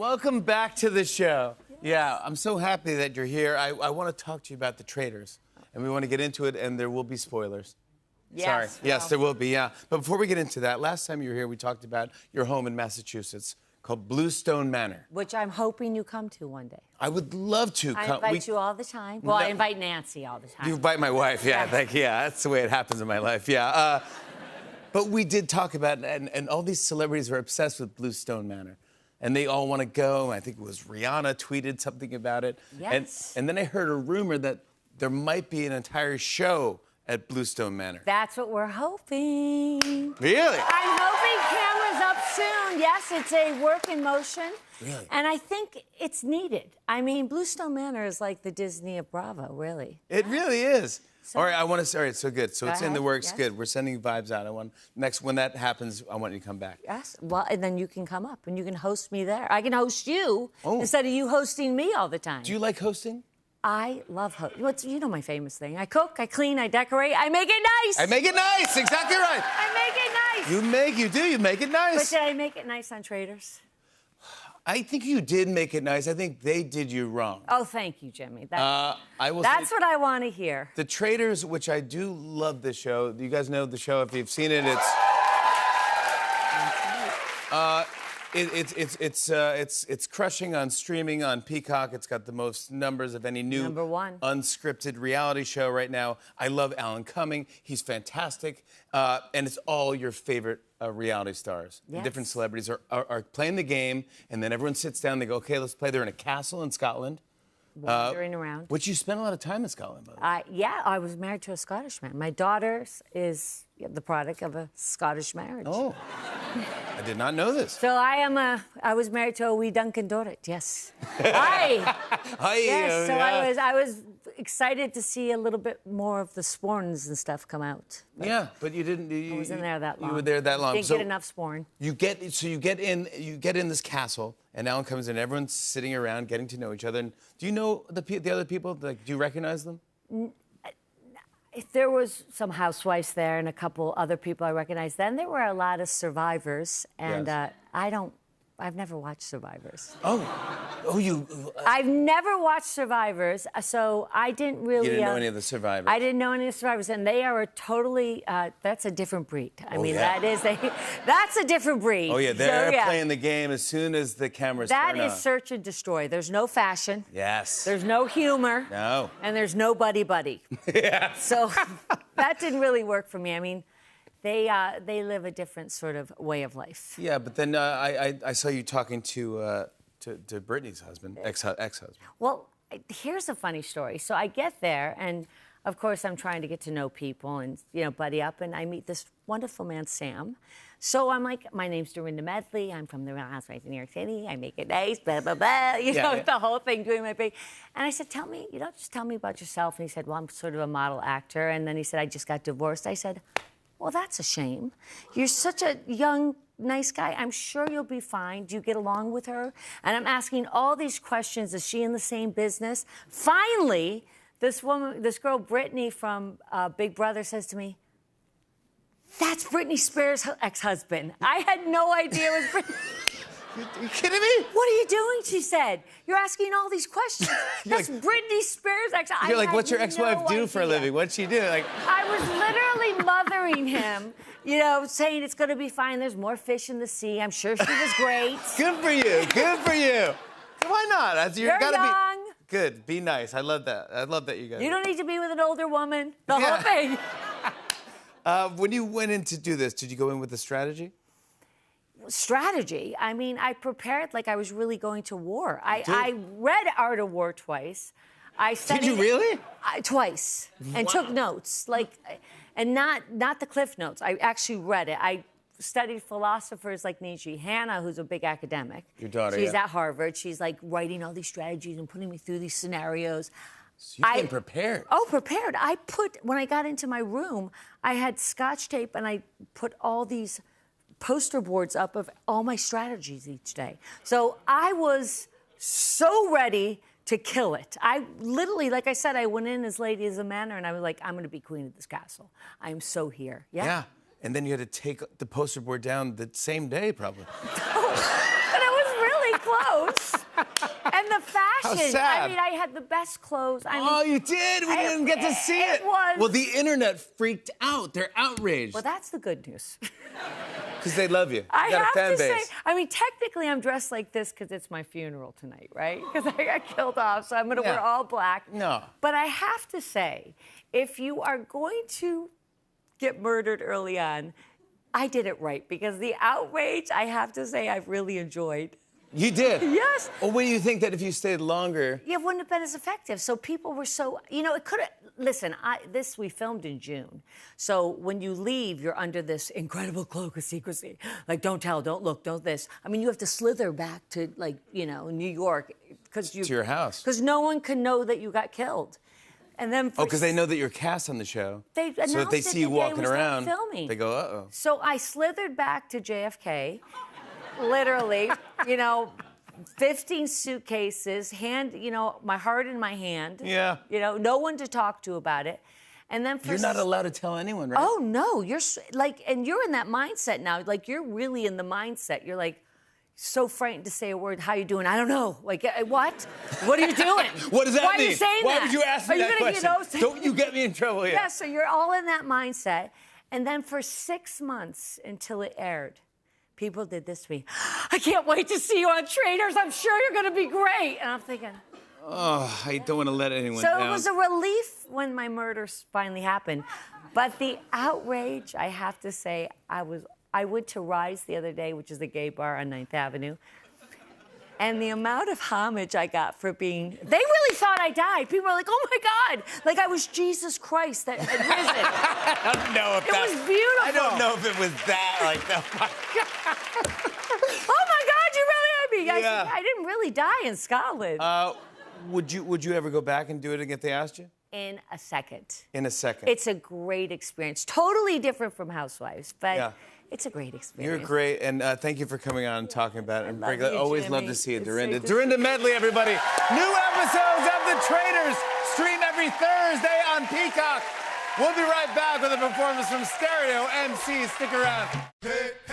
Welcome back to the show. Yes. Yeah, I'm so happy that you're here. I want to talk to you about The Traitors, and we want to get into it, and there will be spoilers. Yes. Sorry. Yes, there will be, yeah. But before we get into that, last time you were here, we talked about your home in Massachusetts called Bluestone Manor. Which I'm hoping you come to one day. I would love to. I invite you all the time. Well, I invite Nancy all the time. You invite my wife, yeah. That's the way it happens in my life, yeah. But we did talk about, and all these celebrities are obsessed with Bluestone Manor. And they all want to go. I think it was Rihanna tweeted something about it. Yes. And then I heard a rumor that there might be an entire show at Bluestone Manor. That's what we're hoping. Really? I'm hoping cameras up soon. Yes, it's a work in motion. Really? And I think it's needed. I mean, Bluestone Manor is like the Disney of Bravo, really. It really is. So, all right, I want to say, all right, so good. So it's in the works, yes. good. We're sending vibes out. When that happens, I want you to come back. Yes, well, and then you can come up and you can host me there. I can host you instead of you hosting me all the time. Do you like hosting? I love hosting. You know my famous thing. I cook, I clean, I decorate, I make it nice. I make it nice, exactly right. I make it nice. You make it nice. But did I make it nice on Traitors? I think you did make it nice. I think they did you wrong. Oh, thank you, Jimmy. That's what I want to hear. The Traitors, which I do love the show. You guys know the show. If you've seen it, it's crushing on streaming on Peacock. It's got the most numbers of any new #1 unscripted reality show right now. I love Alan Cumming. He's fantastic. And it's all your favorite reality stars. Yes. The different celebrities are playing the game, and then everyone sits down. They go, okay, let's play. They're in a castle in Scotland. Wandering around. Which you spent a lot of time in Scotland, by the way. Yeah, I was married to a Scottish man. My daughter is the product of a Scottish marriage. Oh, I did not know this. So I was married to a wee Duncan Dorrit, yes. Hi. Hi. Yes, so yeah. I was excited to see a little bit more of the sporns and stuff come out. Yeah, but you didn't. I wasn't there that long. You were there that long. Didn't get enough sporn. You get in this castle, and Alan comes in. Everyone's sitting around, getting to know each other. And do you know the other people? Like, do you recognize them? There was some housewives there and a couple other people I recognized. Then there were a lot of survivors, and Yes. I've never watched Survivors. You I've never watched Survivors, so I didn't really. didn't know any of the survivors. I didn't know any of the survivors, and they are a totally. That's a different breed. I mean, yeah. that's a different breed. Oh yeah, they're playing the game as soon as the cameras turn on. That is search and destroy. There's no fashion. Yes. There's no humor. No. And there's no buddy. Yeah. So that didn't really work for me. I mean, they live a different sort of way of life. Yeah, but then I saw you talking to Brittany's husband, ex-husband. Well, here's a funny story. So I get there, and of course I'm trying to get to know people and buddy up, and I meet this wonderful man, Sam. So I'm like, my name's Dorinda Medley. I'm from the Real Housewives of New York City. I make it nice, blah blah blah. The whole thing, doing my big. And I said, tell me, just tell me about yourself. And he said, well, I'm sort of a model actor. And then he said, I just got divorced. I said, well, that's a shame. You're such a young, nice guy. I'm sure you'll be fine. Do you get along with her? And I'm asking all these questions. Is she in the same business? Finally, this girl, Brittany from Big Brother, says to me, that's Britney Spears' ex-husband. I had no idea it was Britney. You kidding me? What are you doing? She said. You're asking all these questions. That's Britney Spears' ex-husband. You're like, what's your ex-wife do for a living? What's she do? Like, I was literally mothering him, saying it's going to be fine. There's more fish in the sea. I'm sure she was great. Good for you. Good for you. Why not? You're young. Good. Be nice. I love that. I love that you guys. You don't need to be with an older woman. The whole thing. When you went in to do this, did you go in with a strategy? Strategy? I mean, I prepared like I was really going to war. I read Art of War twice. Did you really? Twice. And took notes. And not the Cliff Notes. I actually read it. I studied philosophers like Nietzsche. Hannah, who's a big academic. Your daughter, She's at Harvard. She's like writing all these strategies and putting me through these scenarios. So you came prepared. Oh, prepared. When I got into my room, I had Scotch tape and I put all these poster boards up of all my strategies each day. So I was so ready to kill it. I literally, like I said, I went in as lady as a manor and I was like, I'm going to be queen of this castle. I am so here. Yeah. And then you had to take the poster board down the same day, probably. But it was really clothes. And the fashion. How sad. I mean, I had the best clothes. I mean, Oh, you did? We didn't get to see it. It was. Well, the internet freaked out. They're outraged. Well, that's the good news. Because they love you. You I got a have fan to base. say, I mean, technically, I'm dressed like this because it's my funeral tonight, right? Because I got killed off, so I'm going to wear all black. No. But I have to say, if you are going to get murdered early on, I did it right because the outrage, I have to say, I've really enjoyed. You did? Yes. Well, what do you think that if you stayed longer? Yeah, it wouldn't have been as effective. So people were so, it could have. Listen, we filmed in June. So when you leave, you're under this incredible cloak of secrecy. Like, don't tell, don't look, don't this. I mean, you have to slither back to, New York. To your house. Because no one can know that you got killed. And then Because they know that you're cast on the show. They so if announced they it see you the day walking we started around, filming. they go, uh-oh. So I slithered back to JFK, literally, 15 suitcases, my heart in my hand. Yeah. No one to talk to about it. And then You're not allowed to tell anyone, right? Oh, no. And you're in that mindset now. Like, you're really in the mindset. You're like, so frightened to say a word. How you doing? I don't know. Like, what? What are you doing? What does that Why mean? Are you saying Why that? would you ask me Are you that gonna, question? Don't you get me in trouble here. Yeah, so you're all in that mindset. And then for 6 months until it aired, people did this to me. I can't wait to see you on Traitors. I'm sure you're going to be great. And I'm thinking. Oh, I don't want to let anyone So down. it was a relief when my murder finally happened. But the outrage, I have to say, I went to Rise the other day, which is a gay bar on 9th Avenue. And the amount of homage I got for being, they really thought I died. People were like, oh my God, like I was Jesus Christ that had risen. I don't know if It was beautiful. I don't know if it was that, Oh my God, you really had me. Yeah. I didn't really die in Scotland. Would you ever go back and do it again if they asked you? In a second. In a second. It's a great experience. Totally different from Housewives, but Yeah. it's a great experience. You're great, and thank you for coming on and talking about it. And love you, always Jimmy. love to see you, It's Dorinda. great to Dorinda Medley, everybody. New episodes of The Traitors stream every Thursday on Peacock. We'll be right back with a performance from Stereo MC. Stick around. Hey, hey.